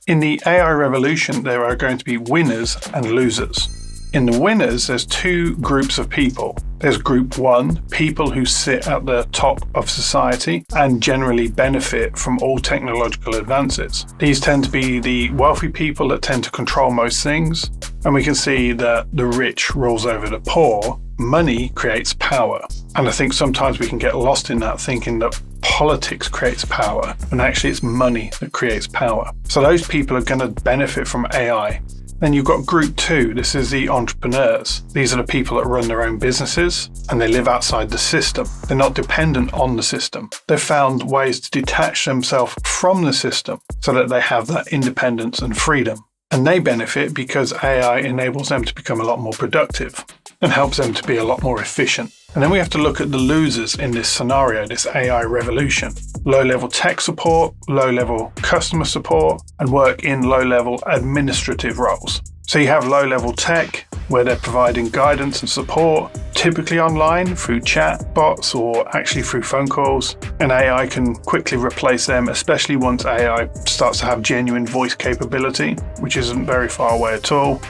In the AI revolution, there are going to be winners and losers. In the winners, there's two groups of people. There's group one, people who sit at the top of society and generally benefit from all technological advances. These tend to be the wealthy people that tend to control most things. And we can see that the rich rules over the poor. Money creates power. And I think sometimes we can get lost in that, thinking that politics creates power, and actually it's money that creates power. So those people are going to benefit from AI. Then you've got group two. This is the entrepreneurs. These are the people that run their own businesses and they live outside the system. They're not dependent on the system. They've found ways to detach themselves from the system so that they have that independence and freedom. And they benefit because AI enables them to become a lot more productive and helps them to be a lot more efficient. And then we have to look at the losers in this scenario, this AI revolution. Low-level tech support, low-level customer support, and work in low-level administrative roles. So you have low-level tech, where they're providing guidance and support, typically online through chatbots or actually through phone calls. And AI can quickly replace them, especially once AI starts to have genuine voice capability, which isn't very far away at all.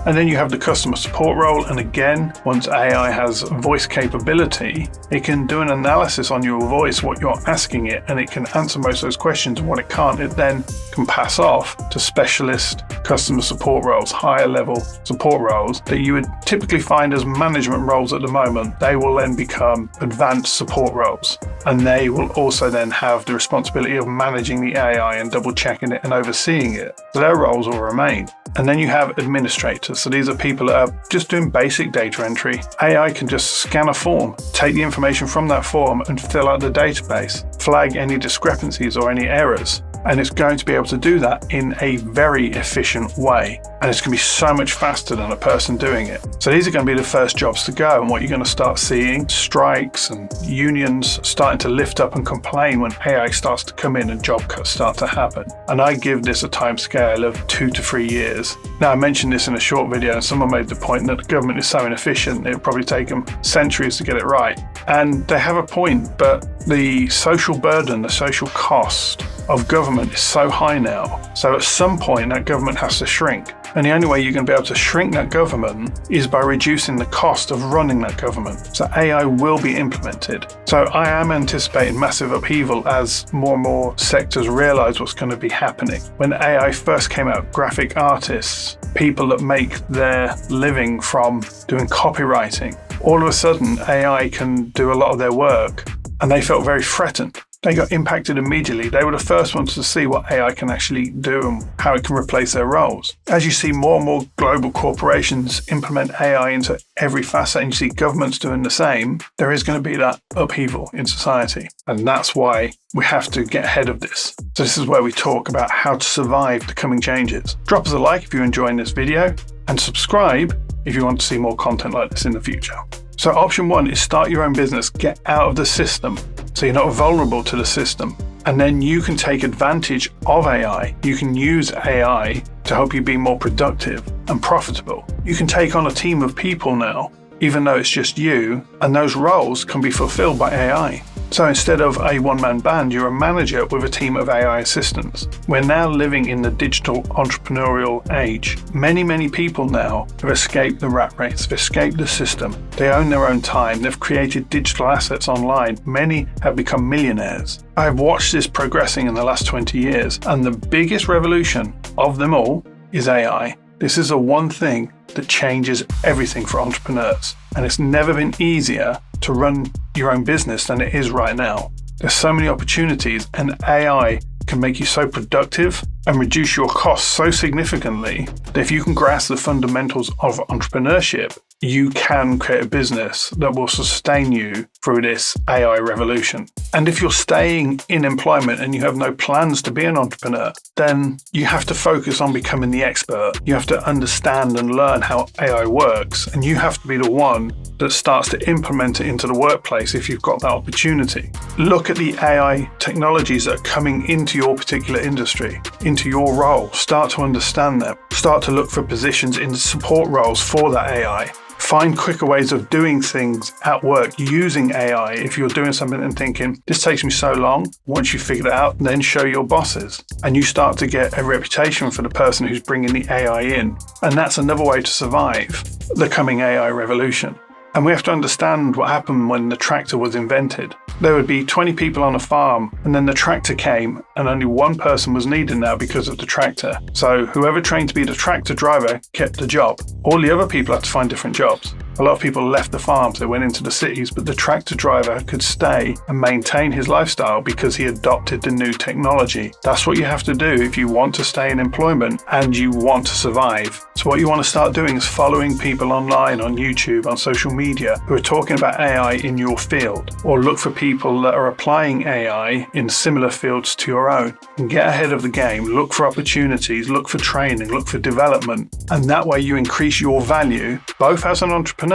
And then you have the customer support role, and again, once AI has voice capability, it can do an analysis on your voice, what you're asking it, and it can answer most of those questions. And what it can't, it then can pass off to specialist customer support roles, higher level support roles that you would typically find as management roles at the moment. They will then become advanced support roles, and they will also then have the responsibility of managing the AI and double checking it and overseeing it. So their roles will remain. And then you have administrators. So these are people that are just doing basic data entry. AI can just scan a form, take the information from that form and fill out the database, flag any discrepancies or any errors. And it's going to be able to do that in a very efficient way. And it's going to be so much faster than a person doing it. So these are going to be the first jobs to go. And what you're going to start seeing, strikes and unions starting to lift up and complain when AI starts to come in and job cuts start to happen. And I give this a time scale of 2 to 3 years. Now, I mentioned this in a short video, and someone made the point that the government is so inefficient, it'll probably take them centuries to get it right. And they have a point, but the social burden, the social cost of government is so high now. So at some point, that government has to shrink. And the only way you're going to be able to shrink that government is by reducing the cost of running that government. So AI will be implemented. So I am anticipating massive upheaval as more and more sectors realize what's going to be happening. When AI first came out, graphic artists, people that make their living from doing copywriting, all of a sudden AI can do a lot of their work, and they felt very threatened. They got impacted immediately. They were the first ones to see what AI can actually do and how it can replace their roles. As you see more and more global corporations implement AI into every facet, and you see governments doing the same, there is going to be that upheaval in society. And that's why we have to get ahead of this. So this is where we talk about how to survive the coming changes. Drop us a like if you're enjoying this video, and subscribe if you want to see more content like this in the future. So option one is start your own business, get out of the system so you're not vulnerable to the system. And then you can take advantage of AI. You can use AI to help you be more productive and profitable. You can take on a team of people now, even though it's just you, and those roles can be fulfilled by AI. So instead of a one-man band, you're a manager with a team of AI assistants. We're now living in the digital entrepreneurial age. Many people now have escaped the rat race, have escaped the system. They own their own time. They've created digital assets online. Many have become millionaires. I've watched this progressing in the last 20 years, and the biggest revolution of them all is AI. This is the one thing that changes everything for entrepreneurs. And it's never been easier to run your own business than it is right now. There's so many opportunities, and AI can make you so productive and reduce your costs so significantly that if you can grasp the fundamentals of entrepreneurship, you can create a business that will sustain you through this AI revolution. And if you're staying in employment and you have no plans to be an entrepreneur, then you have to focus on becoming the expert. You have to understand and learn how AI works, and you have to be the one that starts to implement it into the workplace if you've got that opportunity. Look at the AI technologies that are coming into your particular industry, into your role. Start to understand them. Start to look for positions in support roles for that AI. Find quicker ways of doing things at work using AI. If you're doing something and thinking, this takes me so long, once you figure it out, then show your bosses. And you start to get a reputation for the person who's bringing the AI in. And that's another way to survive the coming AI revolution. And we have to understand what happened when the tractor was invented. There would be 20 people on a farm, and then the tractor came, and only one person was needed now because of the tractor. So whoever trained to be the tractor driver kept the job. All the other people had to find different jobs. A lot of people left the farms, they went into the cities, but the tractor driver could stay and maintain his lifestyle because he adopted the new technology. That's what you have to do if you want to stay in employment and you want to survive. So what you want to start doing is following people online, on YouTube, on social media, who are talking about AI in your field, or look for people that are applying AI in similar fields to your own, and get ahead of the game. Look for opportunities, look for training, look for development, and that way you increase your value both as an entrepreneur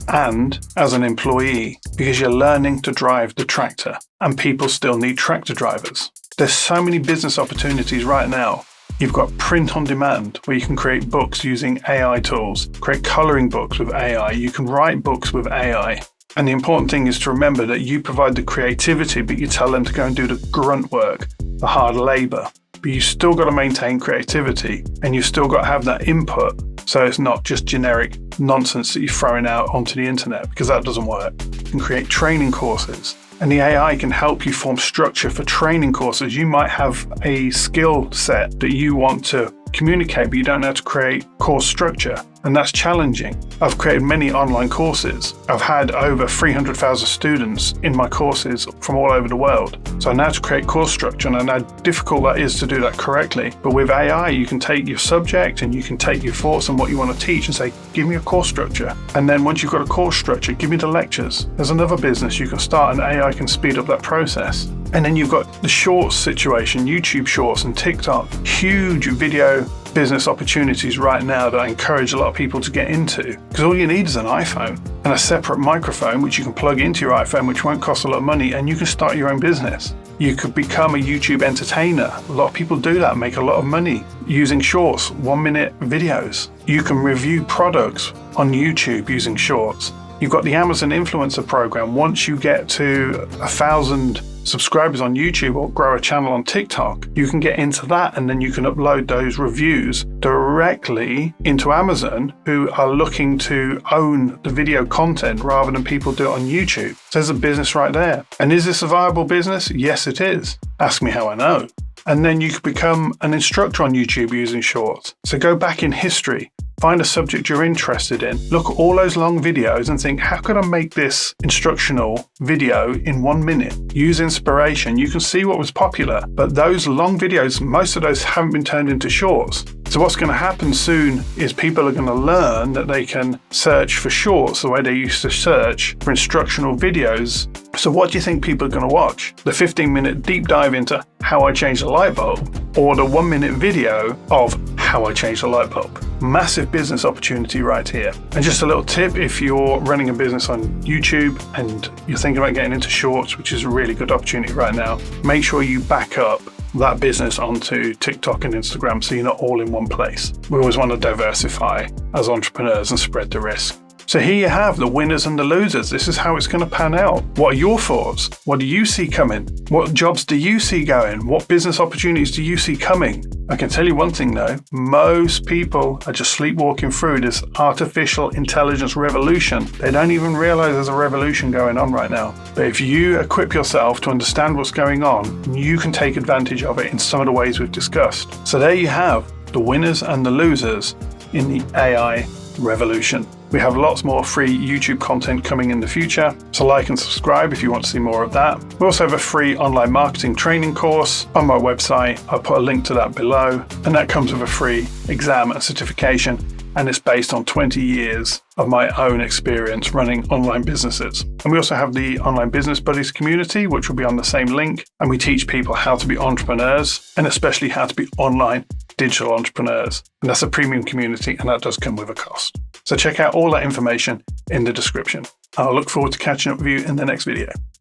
and as an employee, because you're learning to drive the tractor, and people still need tractor drivers. There's so many business opportunities right now. You've got print on demand, where you can create books using AI tools, create coloring books with AI, you can write books with AI. And the important thing is to remember that you provide the creativity, but you tell them to go and do the grunt work, the hard labor. But you still got to maintain creativity, and you've still got to have that input. So it's not just generic nonsense that you're throwing out onto the internet, because that doesn't work. You can create training courses, and the AI can help you form structure for training courses. You might have a skill set that you want to communicate, but you don't know how to create course structure. And that's challenging. I've created many online courses. I've had over 300,000 students in my courses from all over the world. So I know how to create course structure, and I know how difficult that is to do that correctly. But with AI, you can take your subject and you can take your thoughts and what you want to teach and say, give me a course structure. And then once you've got a course structure, give me the lectures. There's another business you can start, and AI can speed up that process. And then you've got the shorts situation, YouTube shorts and TikTok, huge video business opportunities right now that I encourage a lot of people to get into, because all you need is an iPhone and a separate microphone which you can plug into your iPhone, which won't cost a lot of money, and you can start your own business. You could become a YouTube entertainer. A lot of people do that, make a lot of money using shorts, 1-minute videos. You can review products on YouTube using shorts. You've got the Amazon influencer program. Once you get to 1,000 subscribers on YouTube or grow a channel on TikTok, you can get into that, and then you can upload those reviews directly into Amazon, who are looking to own the video content rather than people do it on YouTube. So there's a business right there. And is this a viable business? Yes, it is. Ask me how I know. And then you could become an instructor on YouTube using shorts. So go back in history, find a subject you're interested in, look at all those long videos and think, how could I make this instructional video in 1 minute? Use inspiration. You can see what was popular, but those long videos, most of those haven't been turned into shorts. So what's going to happen soon is people are going to learn that they can search for shorts the way they used to search for instructional videos. So what do you think people are going to watch? The 15-minute deep dive into how I changed a light bulb, or the 1-minute video of how I changed a light bulb? Massive business opportunity right here. And just a little tip, if you're running a business on YouTube and you're thinking about getting into shorts, which is a really good opportunity right now, make sure you back up that business onto TikTok and Instagram so you're not all in one place. We always want to diversify as entrepreneurs and spread the risk. So here you have the winners and the losers. This is how it's going to pan out. What are your thoughts? What do you see coming? What jobs do you see going? What business opportunities do you see coming? I can tell you one thing though, most people are just sleepwalking through this artificial intelligence revolution. They don't even realize there's a revolution going on right now. But if you equip yourself to understand what's going on, you can take advantage of it in some of the ways we've discussed. So there you have the winners and the losers in the AI revolution. We have lots more free YouTube content coming in the future, so like and subscribe if you want to see more of that. We also have a free online marketing training course on my website. I'll put a link to that below, and that comes with a free exam and certification, and it's based on 20 years of my own experience running online businesses. And we also have the Online Business Buddies community, which will be on the same link, and we teach people how to be entrepreneurs, and especially how to be online digital entrepreneurs. And that's a premium community, and that does come with a cost. So check out all that information in the description. I'll look forward to catching up with you in the next video.